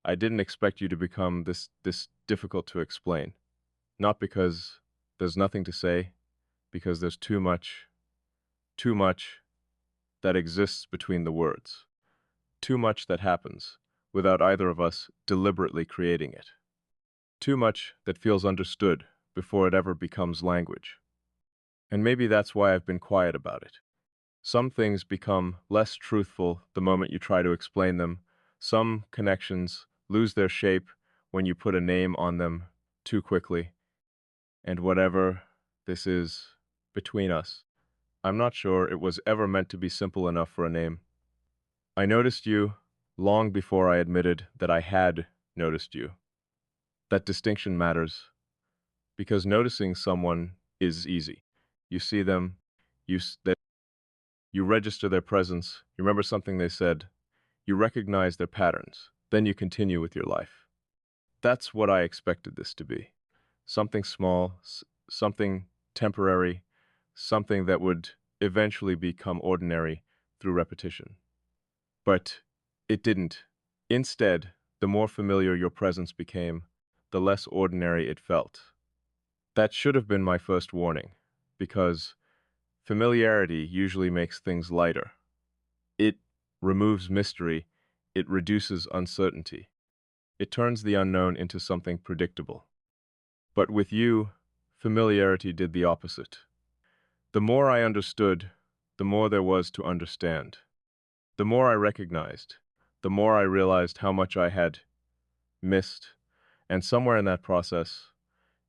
I didn't expect you to become this difficult to explain. Not because there's nothing to say, because there's too much that exists between the words. Too much that happens without either of us deliberately creating it. Too much that feels understood before it ever becomes language. And maybe that's why I've been quiet about it. Some things become less truthful the moment you try to explain them. Some connections lose their shape when you put a name on them too quickly. And whatever this is between us, I'm not sure it was ever meant to be simple enough for a name. I noticed you long before I admitted that I had noticed you. That distinction matters because noticing someone is easy. You see them, you register their presence, you remember something they said, you recognize their patterns, then you continue with your life. That's what I expected this to be. Something small, something temporary, something that would eventually become ordinary through repetition. But it didn't. Instead, the more familiar your presence became, the less ordinary it felt. That should have been my first warning, because familiarity usually makes things lighter. It removes mystery, it reduces uncertainty. It turns the unknown into something predictable. But with you, familiarity did the opposite. The more I understood, the more there was to understand. The more I recognized, the more I realized how much I had missed, and somewhere in that process,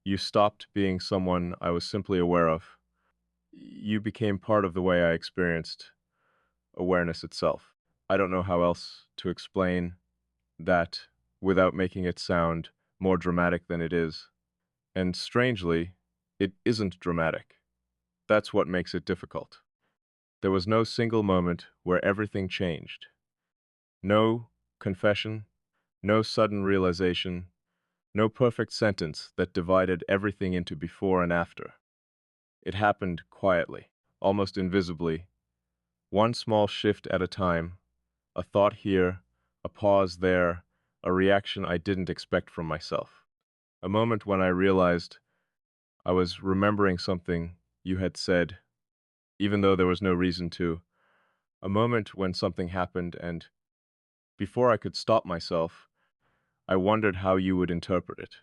you stopped being someone I was simply aware of. You became part of the way I experienced awareness itself. I don't know how else to explain that without making it sound more dramatic than it is. And strangely, it isn't dramatic. That's what makes it difficult. There was no single moment where everything changed. No confession, no sudden realization, no perfect sentence that divided everything into before and after. It happened quietly, almost invisibly, one small shift at a time, a thought here, a pause there, a reaction I didn't expect from myself. A moment when I realized I was remembering something you had said, even though there was no reason to. A moment when something happened and, before I could stop myself, I wondered how you would interpret it.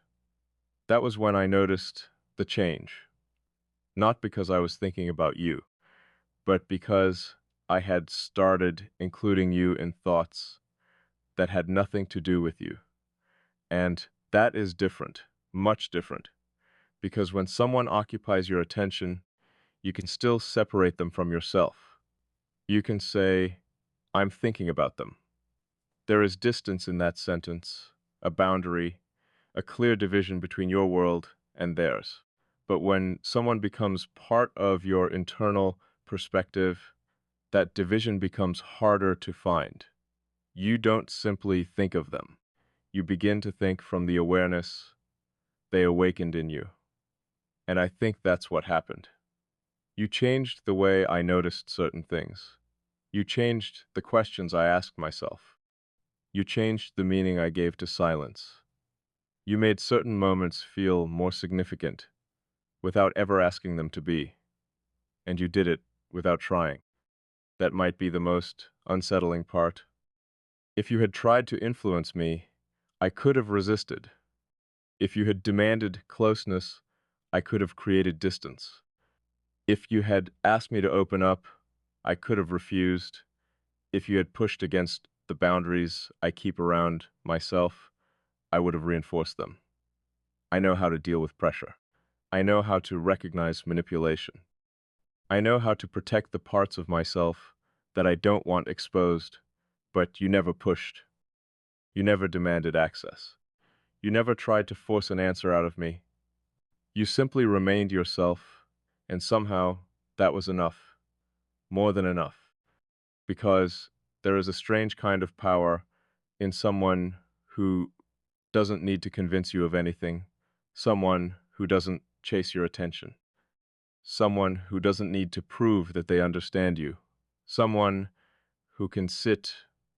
That was when I noticed the change. Not because I was thinking about you, but because I had started including you in thoughts that had nothing to do with you. And that is different, much different, because when someone occupies your attention, you can still separate them from yourself. You can say, I'm thinking about them. There is distance in that sentence, a boundary, a clear division between your world and theirs. But when someone becomes part of your internal perspective, that division becomes harder to find. You don't simply think of them. You begin to think from the awareness they awakened in you. And I think that's what happened. You changed the way I noticed certain things. You changed the questions I asked myself. You changed the meaning I gave to silence. You made certain moments feel more significant without ever asking them to be. And you did it without trying. That might be the most unsettling part. If you had tried to influence me, I could have resisted. If you had demanded closeness, I could have created distance. If you had asked me to open up, I could have refused. If you had pushed against the boundaries I keep around myself, I would have reinforced them. I know how to deal with pressure. I know how to recognize manipulation. I know how to protect the parts of myself that I don't want exposed, but you never pushed. You never demanded access. You never tried to force an answer out of me. You simply remained yourself, and somehow that was enough, more than enough, because there is a strange kind of power in someone who doesn't need to convince you of anything, someone who doesn't chase your attention, someone who doesn't need to prove that they understand you, someone who can sit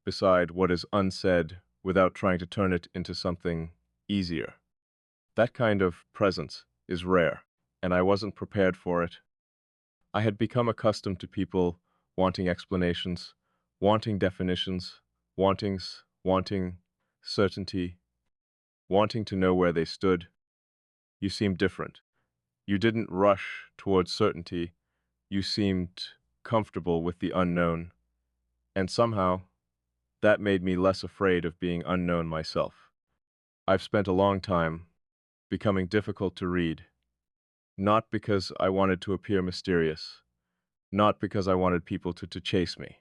beside what is unsaid without trying to turn it into something easier. That kind of presence is rare, and I wasn't prepared for it. I had become accustomed to people wanting explanations, wanting definitions, wanting certainty, wanting to know where they stood. You seemed different. You didn't rush towards certainty. You seemed comfortable with the unknown, and somehow that made me less afraid of being unknown myself. I've spent a long time becoming difficult to read, not because I wanted to appear mysterious, not because I wanted people to chase me.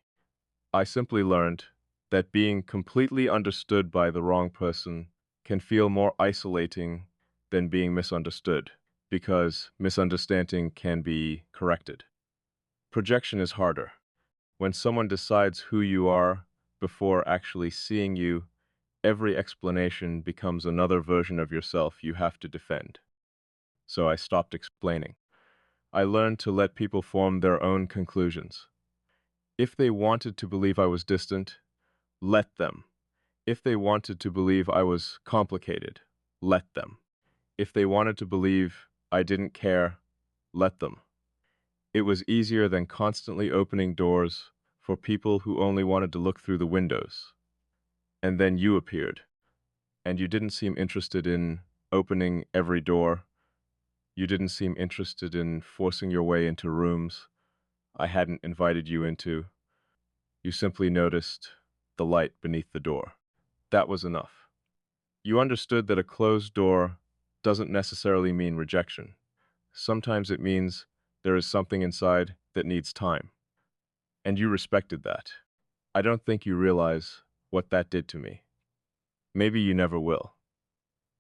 I simply learned that being completely understood by the wrong person can feel more isolating than being misunderstood, because misunderstanding can be corrected. Projection is harder. When someone decides who you are before actually seeing you, every explanation becomes another version of yourself you have to defend. So I stopped explaining. I learned to let people form their own conclusions. If they wanted to believe I was distant, let them. If they wanted to believe I was complicated, let them. If they wanted to believe I didn't care, let them. It was easier than constantly opening doors for people who only wanted to look through the windows. And then you appeared, and you didn't seem interested in opening every door. You didn't seem interested in forcing your way into rooms I hadn't invited you into. You simply noticed the light beneath the door. That was enough. You understood that a closed door doesn't necessarily mean rejection. Sometimes it means there is something inside that needs time. And you respected that. I don't think you realize what that did to me. Maybe you never will.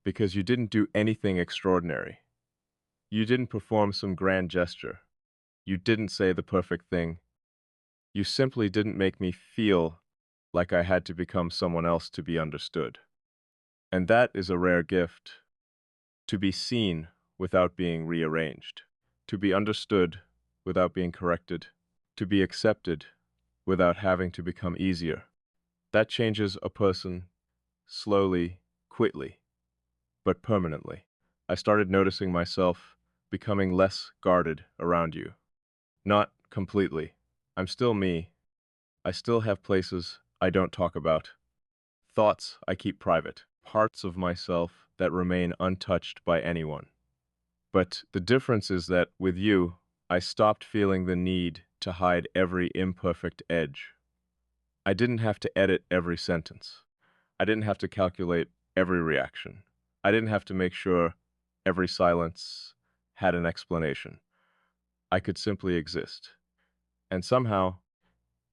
Because you didn't do anything extraordinary. You didn't perform some grand gesture. You didn't say the perfect thing. You simply didn't make me feel like I had to become someone else to be understood. And that is a rare gift. To be seen without being rearranged. To be understood without being corrected. To be accepted without having to become easier. That changes a person slowly, quickly, but permanently. I started noticing myself becoming less guarded around you. Not completely. I'm still me. I still have places I don't talk about. Thoughts I keep private. Parts of myself that remain untouched by anyone. But the difference is that with you, I stopped feeling the need to hide every imperfect edge. I didn't have to edit every sentence. I didn't have to calculate every reaction. I didn't have to make sure every silence had an explanation. I could simply exist. And somehow,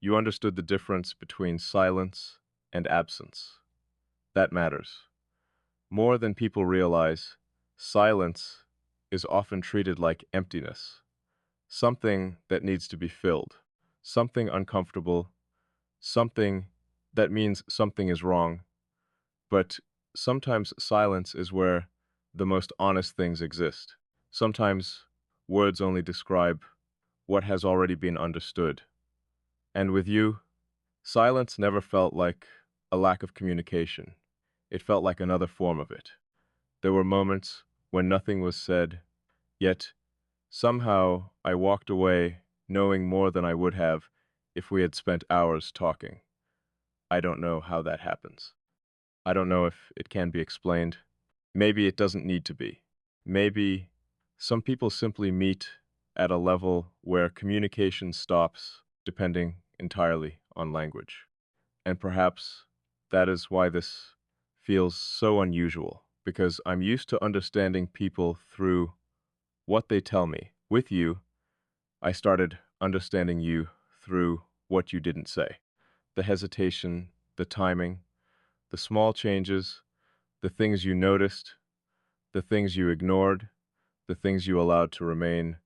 you understood the difference between silence and absence. That matters. More than people realize, silence is often treated like emptiness, something that needs to be filled, something uncomfortable, something that means something is wrong. But sometimes silence is where the most honest things exist. Sometimes words only describe what has already been understood. And with you, silence never felt like a lack of communication. It felt like another form of it. There were moments when nothing was said, yet somehow I walked away knowing more than I would have if we had spent hours talking. I don't know how that happens. I don't know if it can be explained. Maybe it doesn't need to be. Maybe some people simply meet at a level where communication stops, depending entirely on language. And perhaps that is why this feels so unusual, because I'm used to understanding people through what they tell me. With you, I started understanding you through what you didn't say. The hesitation, the timing, the small changes, the things you noticed, the things you ignored, the things you allowed to remain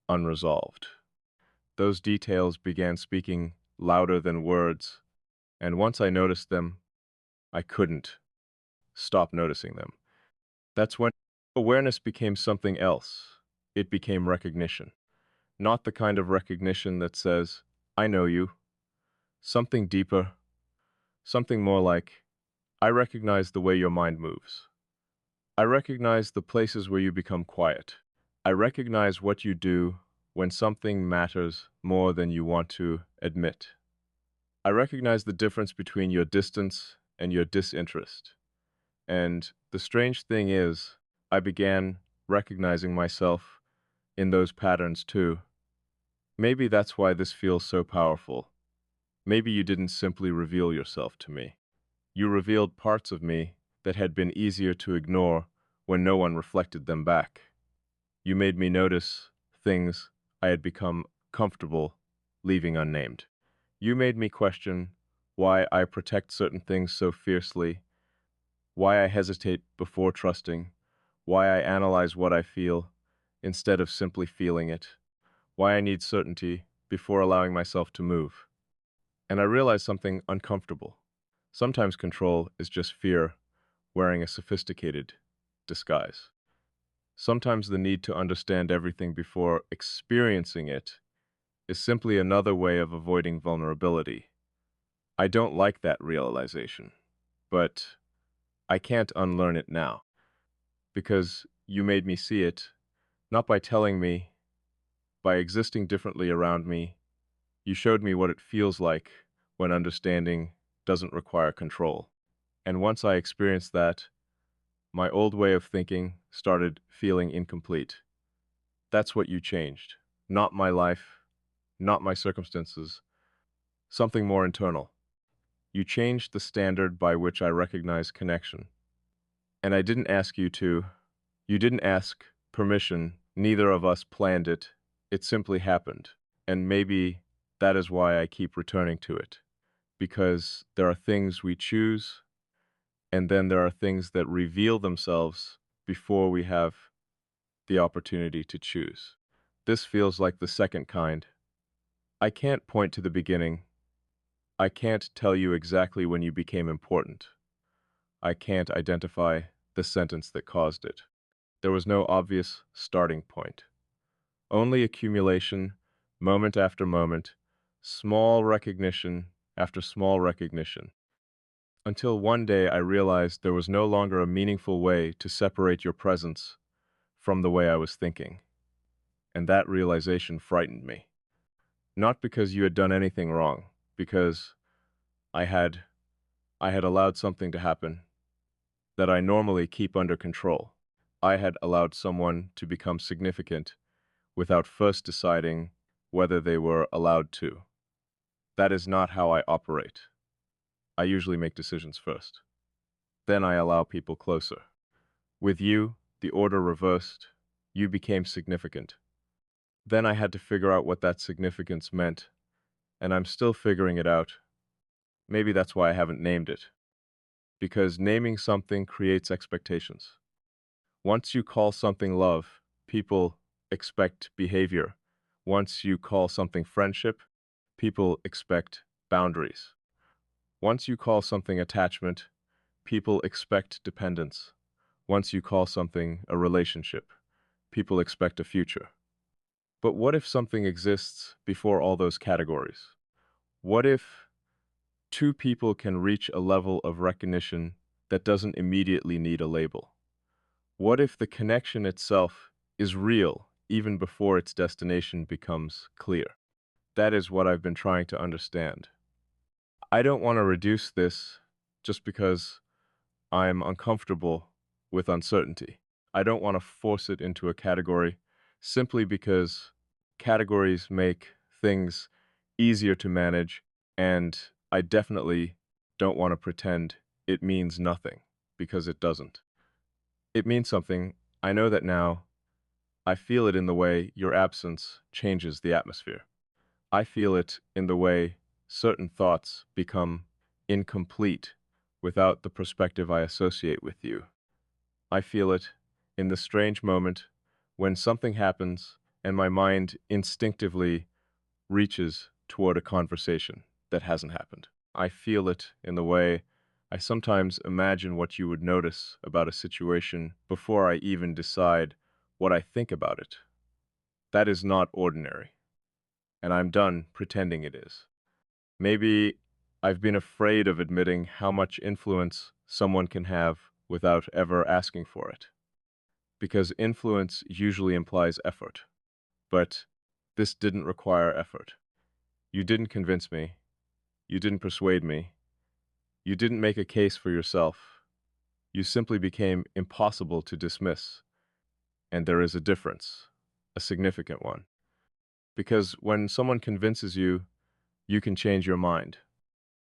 unresolved. Those details began speaking louder than words, and once I noticed them, I couldn't stop noticing them. That's when awareness became something else. It became recognition. Not the kind of recognition that says, I know you. Something deeper. Something more like, I recognize the way your mind moves. I recognize the places where you become quiet. I recognize what you do when something matters more than you want to admit. I recognize the difference between your distance and your disinterest. And the strange thing is, I began recognizing myself in those patterns too. Maybe that's why this feels so powerful. Maybe you didn't simply reveal yourself to me. You revealed parts of me that had been easier to ignore when no one reflected them back. You made me notice things I had become comfortable leaving unnamed. You made me question why I protect certain things so fiercely, why I hesitate before trusting, why I analyze what I feel instead of simply feeling it, why I need certainty before allowing myself to move. And I realized something uncomfortable. Sometimes control is just fear wearing a sophisticated disguise. Sometimes the need to understand everything before experiencing it is simply another way of avoiding vulnerability. I don't like that realization, but I can't unlearn it now because you made me see it, not by telling me, by existing differently around me. You showed me what it feels like when understanding doesn't require control. And once I experienced that, my old way of thinking started feeling incomplete. That's what you changed. Not my life, not my circumstances, something more internal. You changed the standard by which I recognize connection. And I didn't ask you to. You didn't ask permission. Neither of us planned it. It simply happened. And maybe that is why I keep returning to it. Because there are things we choose, and then there are things that reveal themselves before we have the opportunity to choose. This feels like the second kind. I can't point to the beginning. I can't tell you exactly when you became important. I can't identify the sentence that caused it. There was no obvious starting point. Only accumulation, moment after moment, small recognition after small recognition. Until one day I realized there was no longer a meaningful way to separate your presence from the way I was thinking. And that realization frightened me. Not because you had done anything wrong, because I had I had allowed something to happen that I normally keep under control. I had allowed someone to become significant without first deciding whether they were allowed to. That is not how I operate. I usually make decisions first. Then I allow people closer. With you, the order reversed. You became significant. Then I had to figure out what that significance meant, and I'm still figuring it out. Maybe that's why I haven't named it. Because naming something creates expectations. Once you call something love, people expect behavior. Once you call something friendship, people expect boundaries. Once you call something attachment, people expect dependence. Once you call something a relationship, people expect a future. But what if something exists before all those categories? What if two people can reach a level of recognition that doesn't immediately need a label? What if the connection itself is real even before its destination becomes clear? That is what I've been trying to understand. I don't want to reduce this just because I'm uncomfortable with uncertainty. I don't want to force it into a category simply because categories make things easier to manage, and I definitely don't want to pretend it means nothing because it doesn't. It means something. I know that now. I feel it in the way your absence changes the atmosphere. I feel it in the way certain thoughts become incomplete without the perspective I associate with you. I feel it in the strange moment when something happens and my mind instinctively reaches toward a conversation that hasn't happened. I feel it in the way I sometimes imagine what you would notice about a situation before I even decide what I think about it. That is not ordinary, and I'm done pretending it is. Maybe I've been afraid of admitting how much influence someone can have without ever asking for it. Because influence usually implies effort. But this didn't require effort. You didn't convince me. You didn't persuade me. You didn't make a case for yourself. You simply became impossible to dismiss. And there is a difference, a significant one. Because when someone convinces you, you can change your mind.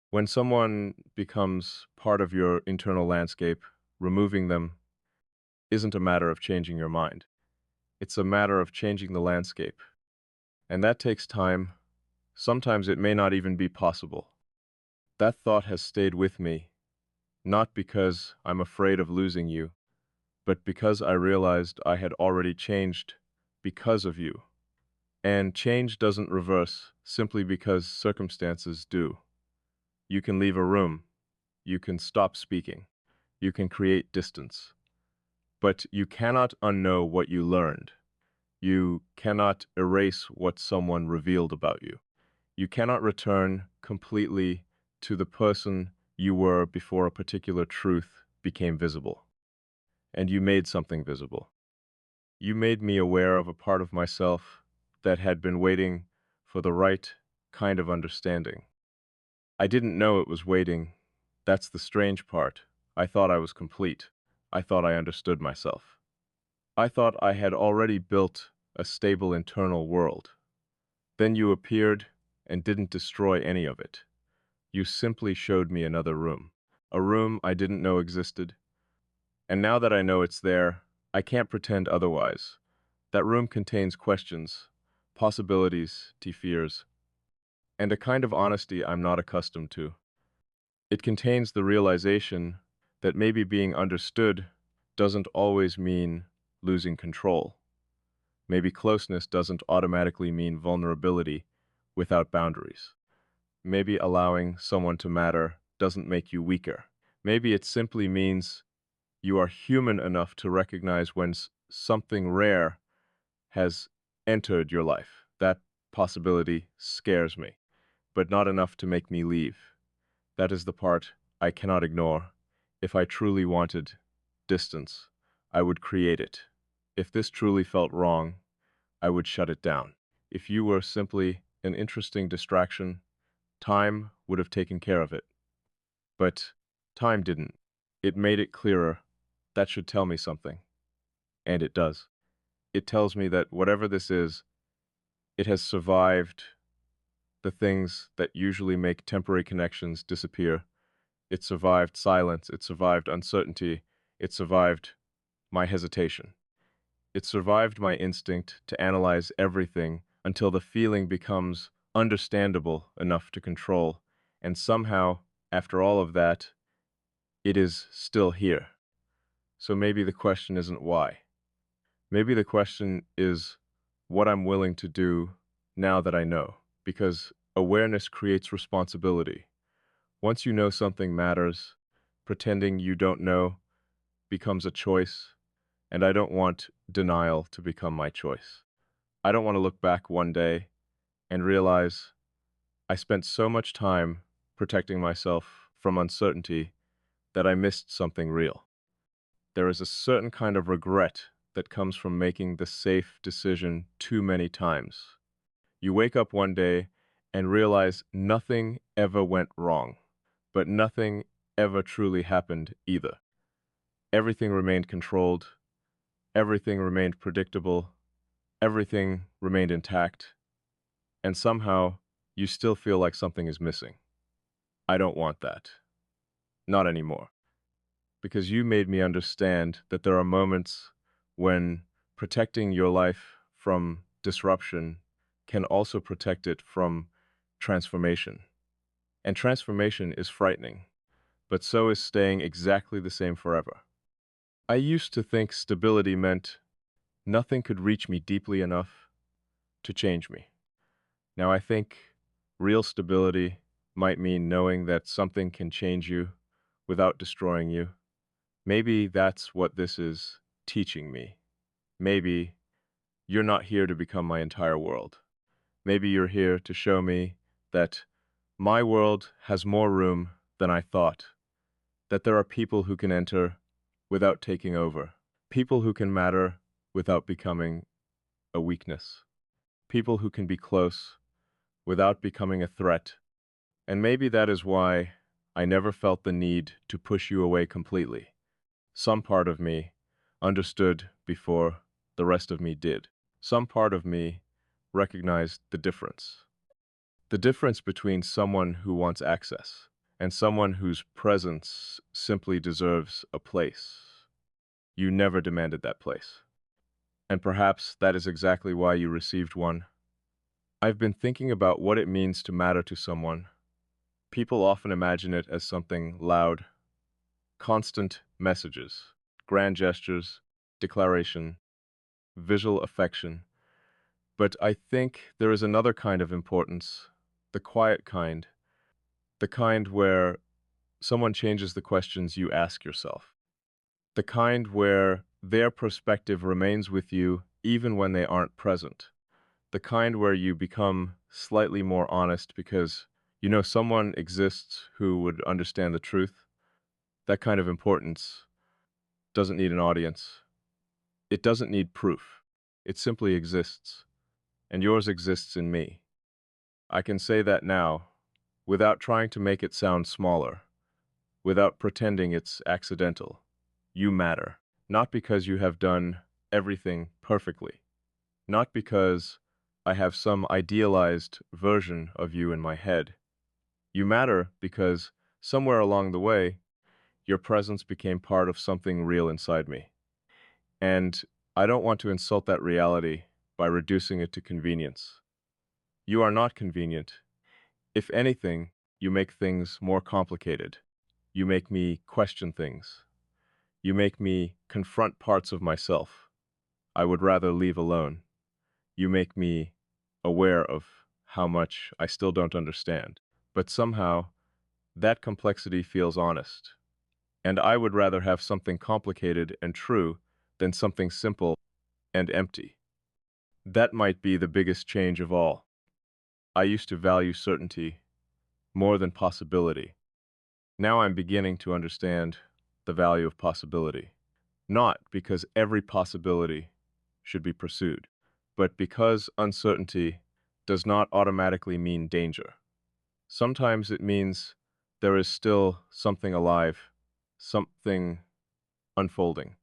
When someone becomes part of your internal landscape, removing them isn't a matter of changing your mind. It's a matter of changing the landscape. And that takes time. Sometimes it may not even be possible. That thought has stayed with me, not because I'm afraid of losing you, but because I realized I had already changed because of you. And change doesn't reverse simply because circumstances do. You can leave a room. You can stop speaking. You can create distance. But you cannot unknow what you learned. You cannot erase what someone revealed about you. You cannot return completely to the person you were before a particular truth became visible. And you made something visible. You made me aware of a part of myself that had been waiting for the right kind of understanding. I didn't know it was waiting. That's the strange part. I thought I was complete. I thought I understood myself. I thought I had already built a stable internal world. Then you appeared and didn't destroy any of it. You simply showed me another room. A room I didn't know existed. And now that I know it's there, I can't pretend otherwise. That room contains questions, possibilities, fears, and a kind of honesty I'm not accustomed to. It contains the realization that maybe being understood doesn't always mean losing control. Maybe closeness doesn't automatically mean vulnerability without boundaries. Maybe allowing someone to matter doesn't make you weaker. Maybe it simply means you are human enough to recognize when something rare has entered your life. That possibility scares me, but not enough to make me leave. That is the part I cannot ignore. If I truly wanted distance, I would create it. If this truly felt wrong, I would shut it down. If you were simply an interesting distraction, time would have taken care of it. But time didn't. It made it clearer. That should tell me something. And it does. It tells me that whatever this is, it has survived the things that usually make temporary connections disappear. It survived silence. It survived uncertainty. It survived my hesitation. It survived my instinct to analyze everything until the feeling becomes understandable enough to control. And somehow, after all of that, it is still here. So maybe the question isn't why. Maybe the question is what I'm willing to do now that I know. Because awareness creates responsibility. Once you know something matters, pretending you don't know becomes a choice, and I don't want denial to become my choice. I don't want to look back one day and realize I spent so much time protecting myself from uncertainty that I missed something real. There is a certain kind of regret that comes from making the safe decision too many times. You wake up one day and realize nothing ever went wrong, but nothing ever truly happened either. Everything remained controlled, everything remained predictable, everything remained intact, and somehow you still feel like something is missing. I don't want that. Not anymore. Because you made me understand that there are moments when protecting your life from disruption can also protect it from transformation. And transformation is frightening, but so is staying exactly the same forever. I used to think stability meant nothing could reach me deeply enough to change me. Now I think real stability might mean knowing that something can change you without destroying you. Maybe that's what this is teaching me. Maybe you're not here to become my entire world. Maybe you're here to show me that my world has more room than I thought, that there are people who can enter without taking over, people who can matter without becoming a weakness, people who can be close without becoming a threat. And maybe that is why I never felt the need to push you away completely. Some part of me understood before the rest of me did. Some part of me recognized the difference. The difference between someone who wants access and someone whose presence simply deserves a place. You never demanded that place. And perhaps that is exactly why you received one. I've been thinking about what it means to matter to someone. People often imagine it as something loud, constant messages, grand gestures, declaration, visual affection. But I think there is another kind of importance, the quiet kind, the kind where someone changes the questions you ask yourself, the kind where their perspective remains with you even when they aren't present, the kind where you become slightly more honest because you know someone exists who would understand the truth. That kind of importance doesn't need an audience. It doesn't need proof. It simply exists. And yours exists in me. I can say that now, without trying to make it sound smaller, without pretending it's accidental. You matter. Not because you have done everything perfectly. Not because I have some idealized version of you in my head. You matter because somewhere along the way, your presence became part of something real inside me. And I don't want to insult that reality by reducing it to convenience. You are not convenient. If anything, you make things more complicated. You make me question things. You make me confront parts of myself I would rather leave alone. You make me aware of how much I still don't understand. But somehow, that complexity feels honest. And I would rather have something complicated and true than something simple and empty. That might be the biggest change of all. I used to value certainty more than possibility. Now I'm beginning to understand the value of possibility. Not because every possibility should be pursued, but because uncertainty does not automatically mean danger. Sometimes it means there is still something alive, something unfolding,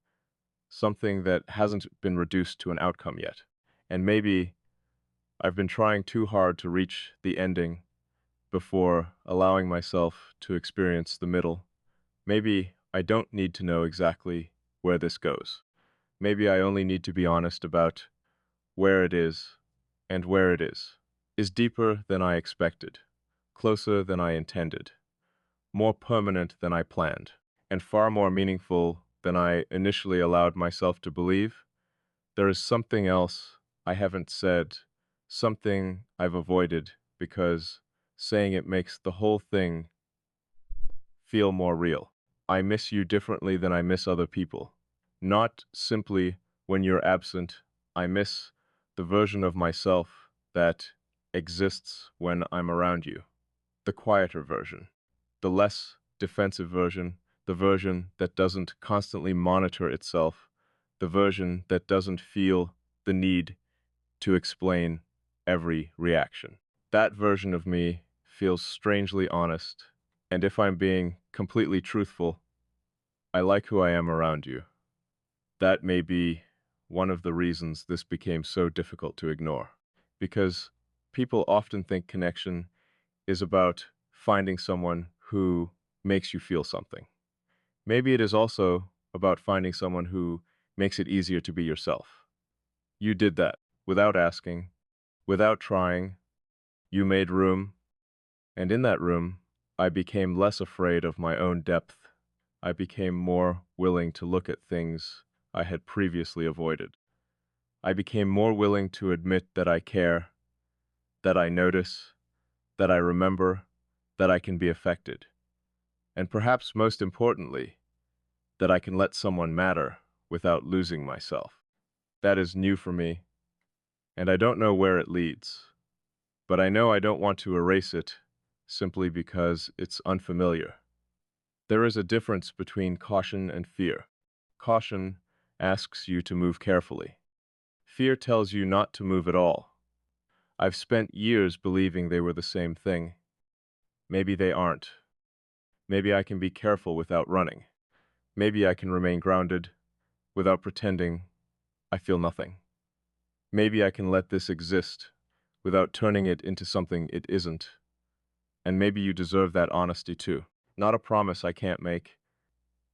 something that hasn't been reduced to an outcome yet. And maybe I've been trying too hard to reach the ending before allowing myself to experience the middle. Maybe I don't need to know exactly where this goes. Maybe I only need to be honest about where it is, and where it is deeper than I expected, closer than I intended, more permanent than I planned, and far more meaningful than I initially allowed myself to believe. There is something else I haven't said, something I've avoided because saying it makes the whole thing feel more real. I miss you differently than I miss other people. Not simply when you're absent, I miss the version of myself that exists when I'm around you. The quieter version, the less defensive version, the version that doesn't constantly monitor itself, the version that doesn't feel the need to explain every reaction. That version of me feels strangely honest, and if I'm being completely truthful, I like who I am around you. That may be one of the reasons this became so difficult to ignore, because people often think connection is about finding someone who makes you feel something. Maybe it is also about finding someone who makes it easier to be yourself. You did that without asking, without trying. You made room, and in that room, I became less afraid of my own depth. I became more willing to look at things I had previously avoided. I became more willing to admit that I care, that I notice, that I remember, that I can be affected. And perhaps most importantly, that I can let someone matter without losing myself. That is new for me, and I don't know where it leads. But I know I don't want to erase it simply because it's unfamiliar. There is a difference between caution and fear. Caution asks you to move carefully. Fear tells you not to move at all. I've spent years believing they were the same thing. Maybe they aren't. Maybe I can be careful without running. Maybe I can remain grounded without pretending I feel nothing. Maybe I can let this exist without turning it into something it isn't. And maybe you deserve that honesty too. Not a promise I can't make,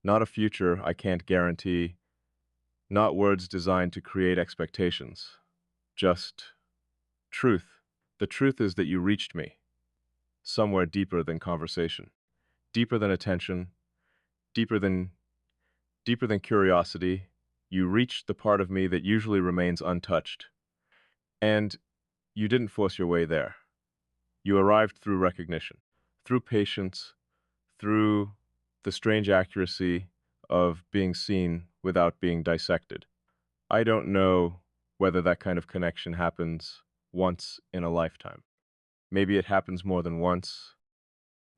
not a future I can't guarantee, not words designed to create expectations. Just truth. The truth is that you reached me, somewhere deeper than conversation, deeper than attention, deeper than deeper than curiosity. You reached the part of me that usually remains untouched. And you didn't force your way there. You arrived through recognition, through patience, through the strange accuracy of being seen without being dissected. I don't know whether that kind of connection happens once in a lifetime. Maybe it happens more than once.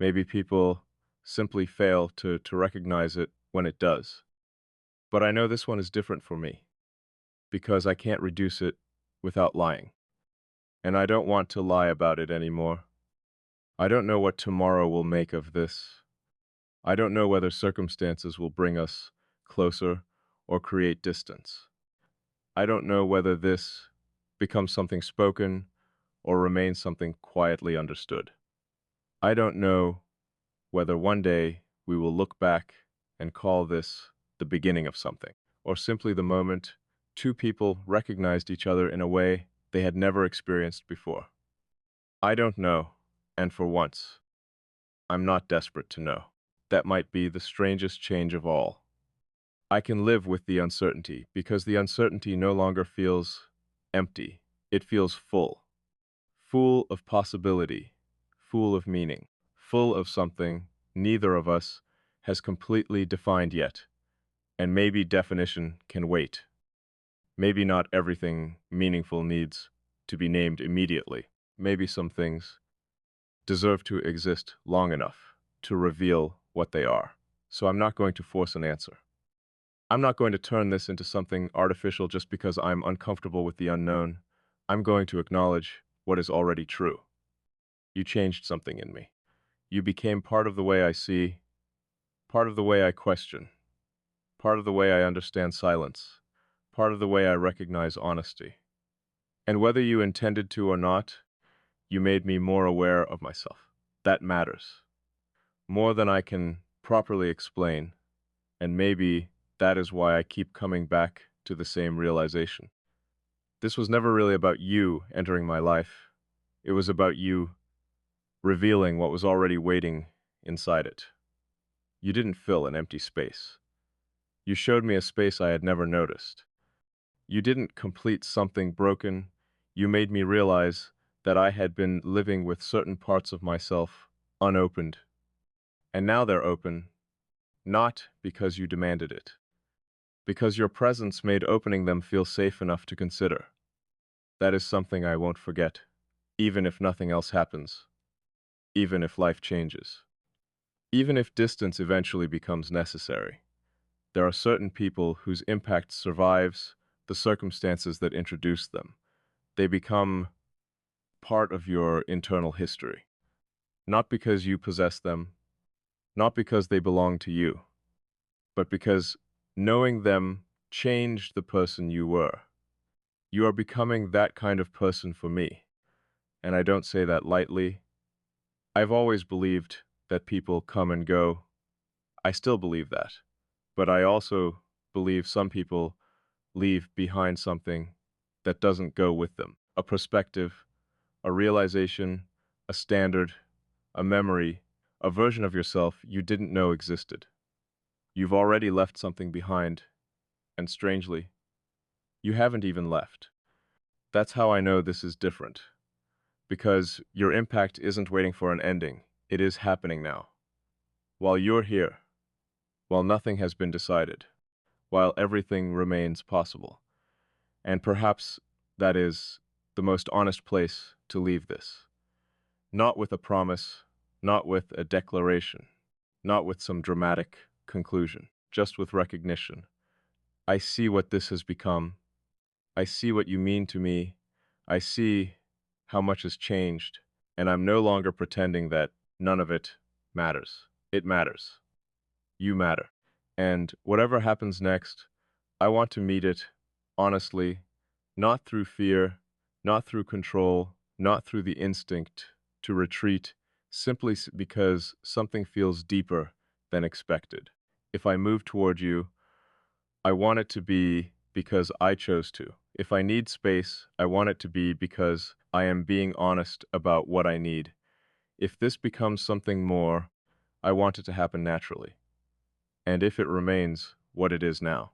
Maybe people simply fail to recognize it when it does. But I know this one is different for me, because I can't reduce it without lying. And I don't want to lie about it anymore. I don't know what tomorrow will make of this. I don't know whether circumstances will bring us closer or create distance. I don't know whether this becomes something spoken or remains something quietly understood. I don't know whether one day we will look back and call this the beginning of something, or simply the moment two people recognized each other in a way they had never experienced before. I don't know, and for once, I'm not desperate to know. That might be the strangest change of all. I can live with the uncertainty because the uncertainty no longer feels empty. It feels full. Full of possibility, full of meaning, full of something neither of us has completely defined yet. And maybe definition can wait. Maybe not everything meaningful needs to be named immediately. Maybe some things deserve to exist long enough to reveal what they are. So I'm not going to force an answer. I'm not going to turn this into something artificial just because I'm uncomfortable with the unknown. I'm going to acknowledge what is already true. You changed something in me. You became part of the way I see, part of the way I question, part of the way I understand silence, part of the way I recognize honesty. And whether you intended to or not, you made me more aware of myself. That matters. More than I can properly explain, and maybe that is why I keep coming back to the same realization. This was never really about you entering my life. It was about you revealing what was already waiting inside it. You didn't fill an empty space. You showed me a space I had never noticed. You didn't complete something broken. You made me realize that I had been living with certain parts of myself unopened. And now they're open, not because you demanded it, because your presence made opening them feel safe enough to consider. That is something I won't forget, even if nothing else happens, even if life changes, even if distance eventually becomes necessary. There are certain people whose impact survives the circumstances that introduced them. They become part of your internal history, not because you possess them, not because they belong to you, but because knowing them changed the person you were. You are becoming that kind of person for me, and I don't say that lightly. I've always believed that people come and go. I still believe that, but I also believe some people leave behind something that doesn't go with them. A perspective, a realization, a standard, a memory, a version of yourself you didn't know existed. You've already left something behind, and strangely, you haven't even left. That's how I know this is different. Because your impact isn't waiting for an ending, it is happening now. While you're here, while nothing has been decided, while everything remains possible. And perhaps that is the most honest place to leave this. Not with a promise, not with a declaration, not with some dramatic conclusion, just with recognition. I see what this has become. I see what you mean to me. I see how much has changed, and I'm no longer pretending that none of it matters. It matters. You matter. And whatever happens next, I want to meet it honestly, not through fear, not through control, not through the instinct to retreat, simply because something feels deeper than expected. If I move toward you, I want it to be because I chose to. If I need space, I want it to be because I am being honest about what I need. If this becomes something more, I want it to happen naturally. And if it remains what it is now,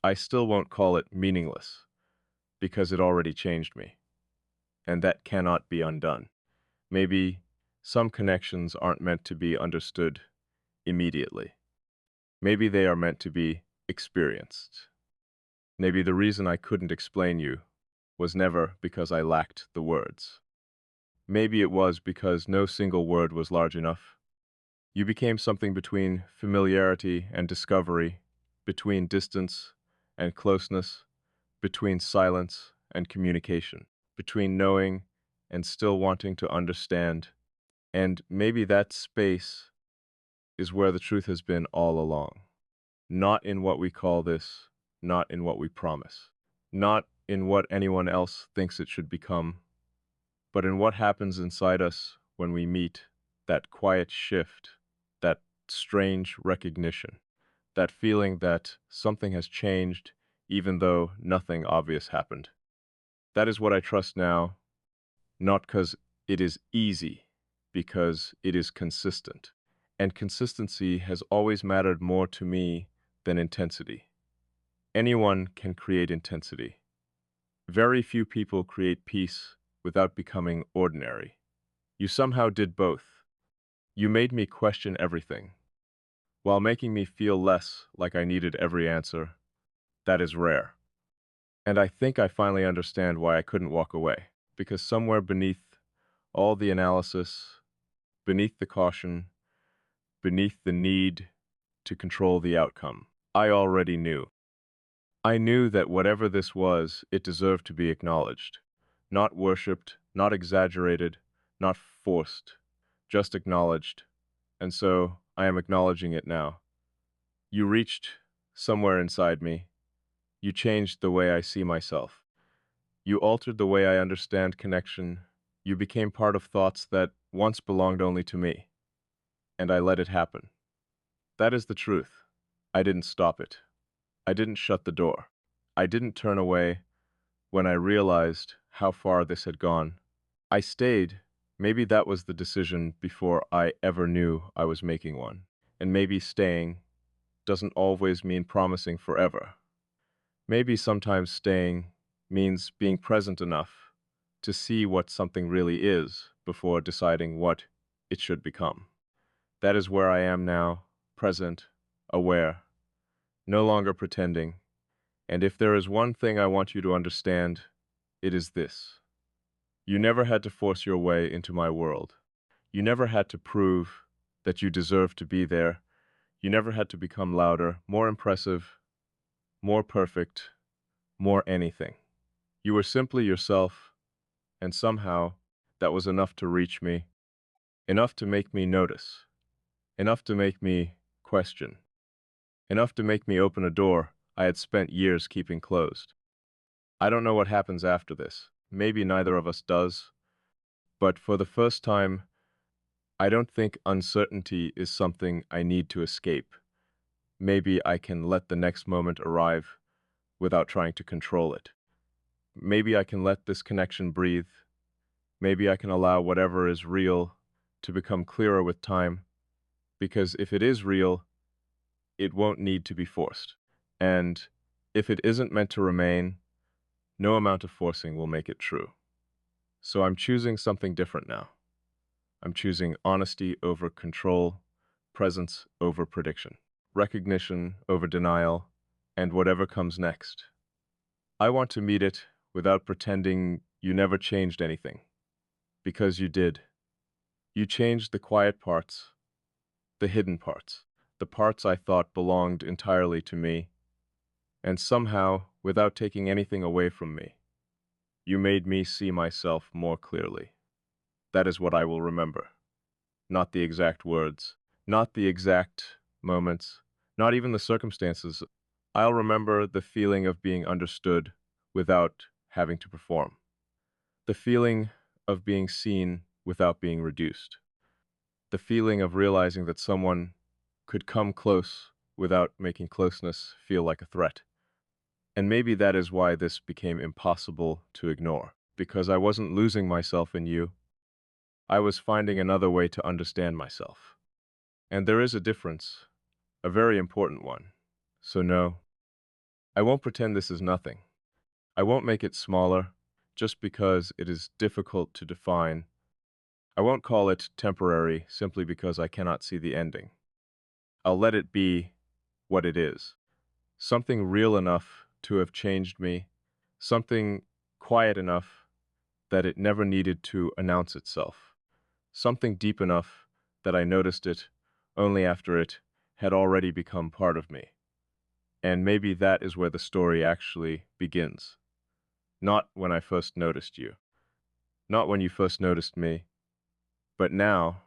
I still won't call it meaningless, because it already changed me, and that cannot be undone. Maybe some connections aren't meant to be understood immediately. Maybe they are meant to be experienced. Maybe the reason I couldn't explain you was never because I lacked the words. Maybe it was because no single word was large enough. You became something between familiarity and discovery, between distance and closeness, between silence and communication, between knowing and still wanting to understand. And maybe that space is where the truth has been all along. Not in what we call this, not in what we promise, not in what anyone else thinks it should become, but in what happens inside us when we meet, that quiet shift, that strange recognition, that feeling that something has changed even though nothing obvious happened. That is what I trust now, not because it is easy, because it is consistent. And consistency has always mattered more to me than intensity. Anyone can create intensity. Very few people create peace without becoming ordinary. You somehow did both. You made me question everything, while making me feel less like I needed every answer. That is rare. And I think I finally understand why I couldn't walk away, because somewhere beneath all the analysis, beneath the caution, beneath the need to control the outcome, I already knew. I knew that whatever this was, it deserved to be acknowledged. Not worshipped, not exaggerated, not forced, just acknowledged. And so I am acknowledging it now. You reached somewhere inside me. You changed the way I see myself. You altered the way I understand connection. You became part of thoughts that once belonged only to me. And I let it happen. That is the truth. I didn't stop it. I didn't shut the door. I didn't turn away when I realized how far this had gone. I stayed. Maybe that was the decision before I ever knew I was making one. And maybe staying doesn't always mean promising forever. Maybe sometimes staying means being present enough to see what something really is before deciding what it should become. That is where I am now, present, aware, no longer pretending. And if there is one thing I want you to understand, it is this. You never had to force your way into my world. You never had to prove that you deserve to be there. You never had to become louder, more impressive, more perfect, more anything. You were simply yourself, and somehow that was enough to reach me, enough to make me notice, enough to make me question, enough to make me open a door I had spent years keeping closed. I don't know what happens after this. Maybe neither of us does. But for the first time, I don't think uncertainty is something I need to escape. Maybe I can let the next moment arrive without trying to control it. Maybe I can let this connection breathe. Maybe I can allow whatever is real to become clearer with time. Because if it is real, it won't need to be forced. And if it isn't meant to remain, no amount of forcing will make it true. So I'm choosing something different now. I'm choosing honesty over control, presence over prediction, recognition over denial, and whatever comes next. I want to meet it without pretending you never changed anything. Because you did. You changed the quiet parts, the hidden parts, the parts I thought belonged entirely to me, and somehow, without taking anything away from me, you made me see myself more clearly. That is what I will remember. Not the exact words, not the exact moments, not even the circumstances. I'll remember the feeling of being understood without having to perform. The feeling of being seen without being reduced. The feeling of realizing that someone could come close without making closeness feel like a threat. And maybe that is why this became impossible to ignore, because I wasn't losing myself in you. I was finding another way to understand myself. And there is a difference, a very important one. So no, I won't pretend this is nothing. I won't make it smaller just because it is difficult to define. I won't call it temporary simply because I cannot see the ending. I'll let it be what it is. Something real enough to have changed me, something quiet enough that it never needed to announce itself, something deep enough that I noticed it only after it had already become part of me. And maybe that is where the story actually begins. Not when I first noticed you, not when you first noticed me, but now,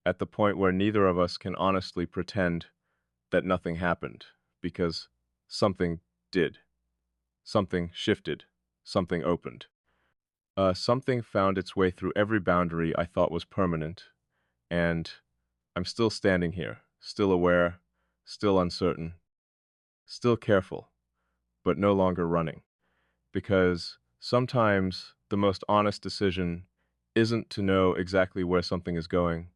at the point where neither of us can honestly pretend that nothing happened, because something did. Something shifted. Something opened. Something found its way through every boundary I thought was permanent, and I'm still standing here, still aware, still uncertain, still careful, but no longer running. Because sometimes the most honest decision isn't to know exactly where something is going.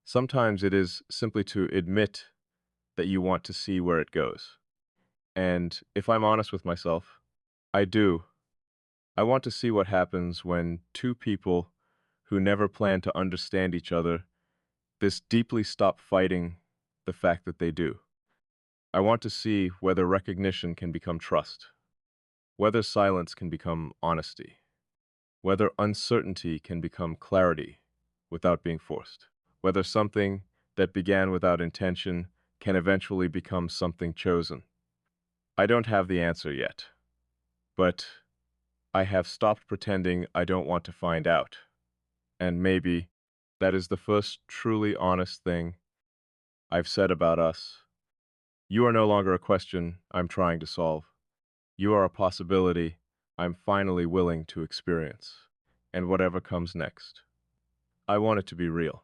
Sometimes it is simply to admit that you want to see where it goes. And if I'm honest with myself, I do. I want to see what happens when two people who never plan to understand each other this deeply stop fighting the fact that they do. I want to see whether recognition can become trust, whether silence can become honesty, whether uncertainty can become clarity without being forced, whether something that began without intention can eventually become something chosen. I don't have the answer yet, but I have stopped pretending I don't want to find out. And maybe that is the first truly honest thing I've said about us. You are no longer a question I'm trying to solve. You are a possibility I'm finally willing to experience. And whatever comes next, I want it to be real.